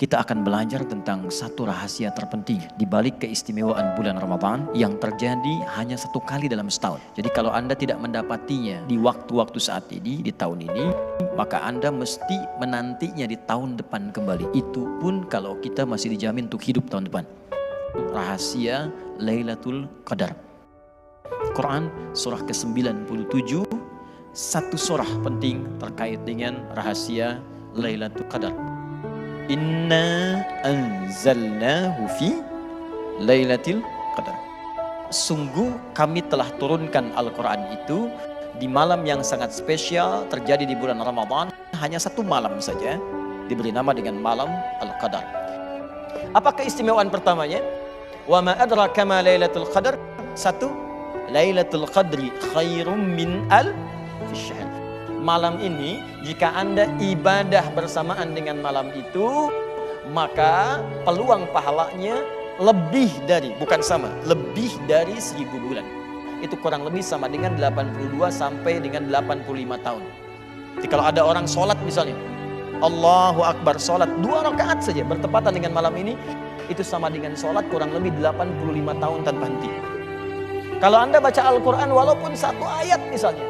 kita akan belajar tentang satu rahasia terpenting di balik keistimewaan bulan Ramadan yang terjadi hanya satu kali dalam setahun. Jadi kalau Anda tidak mendapatinya di waktu-waktu saat ini, di tahun ini, maka Anda mesti menantinya di tahun depan kembali. Itu pun kalau kita masih dijamin untuk hidup tahun depan. Rahasia Lailatul Qadar. Quran surah ke-97, satu surah penting terkait dengan rahasia Lailatul Qadar. Inna anzalnahu fi Lailatul Qadar. Sungguh kami telah turunkan Al-Quran itu di malam yang sangat spesial terjadi di bulan Ramadan. Hanya satu malam saja diberi nama dengan malam Al-Qadar. Apa keistimewaan pertamanya? Wa ma adraka ma Lailatul Qadar. Satu, Lailatul Qadri khairum min alfi syahr. Malam ini, jika Anda ibadah bersamaan dengan malam itu, maka peluang pahalanya lebih dari, bukan sama, lebih dari 1000 bulan. Itu kurang lebih sama dengan 82 sampai dengan 85 tahun. Jadi kalau ada orang sholat misalnya, Allahu Akbar, sholat 2 rakaat saja bertepatan dengan malam ini, itu sama dengan sholat kurang lebih 85 tahun tanpa henti. Kalau Anda baca Al-Quran walaupun satu ayat misalnya,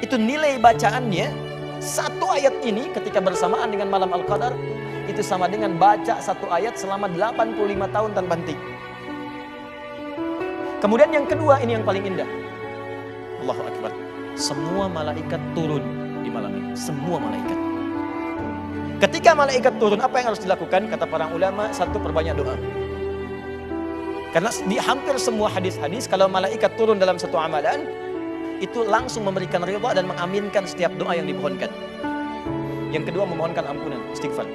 itu nilai bacaannya, satu ayat ini ketika bersamaan dengan malam Al-Qadar, itu sama dengan baca satu ayat selama 85 tahun tanpa henti. Kemudian yang kedua, ini yang paling indah. Allahu Akbar. Semua malaikat turun di malam ini. Semua malaikat. Ketika malaikat turun, apa yang harus dilakukan? Kata para ulama, satu, perbanyak doa. Karena di hampir semua hadis-hadis, kalau malaikat turun dalam satu amalan, itu langsung memberikan ridha dan mengaminkan setiap doa yang dimohonkan. Yang kedua, memohonkan ampunan, istighfar.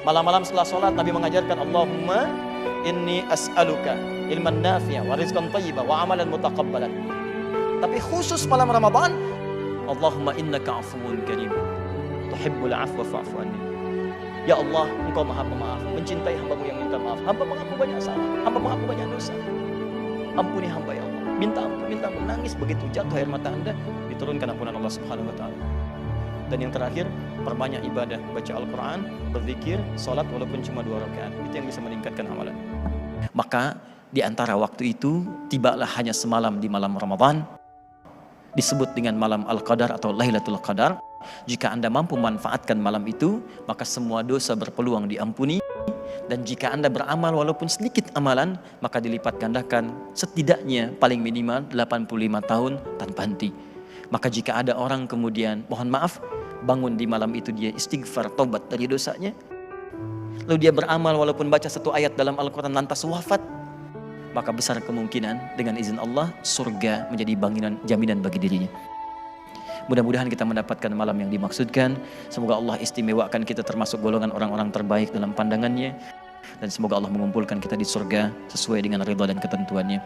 Malam-malam setelah sholat, Nabi mengajarkan, Allahumma inni as'aluka ilman nafi'a wa rizqan thayyiba wa amalan mutaqabbalan. Tapi khusus malam Ramadan, Allahumma innaka afuwun karim tuhibbul afwa fa'fu anni. Ya Allah, Engkau Maha Pemaaf, mencintai hamba-Mu yang minta maaf. Hamba mengaku banyak salah, hamba mengaku banyak dosa. Ampuni hamba ya Allah. Minta ampun, nangis begitu jatuh air mata Anda, diturunkan ampunan Allah Subhanahu wa taala. Dan yang terakhir, perbanyak ibadah, baca Al-Quran, berzikir, salat walaupun cuma 2 rakaat. Itu yang bisa meningkatkan amalan. Maka di antara waktu itu tibalah hanya semalam di malam Ramadan, disebut dengan malam Al-Qadar atau Lailatul Qadar. Jika Anda mampu manfaatkan malam itu, maka semua dosa berpeluang diampuni. Dan jika Anda beramal walaupun sedikit amalan, maka dilipat gandakan setidaknya paling minimal 85 tahun tanpa henti. Maka jika ada orang kemudian, mohon maaf, bangun di malam itu dia istighfar, taubat dari dosanya, lalu dia beramal walaupun baca satu ayat dalam Al-Quran lantas wafat, maka besar kemungkinan dengan izin Allah surga menjadi jaminan bagi dirinya. Mudah-mudahan kita mendapatkan malam yang dimaksudkan. Semoga Allah istimewakan kita termasuk golongan orang-orang terbaik dalam pandangannya. Dan semoga Allah mengumpulkan kita di surga sesuai dengan ridha dan ketentuannya.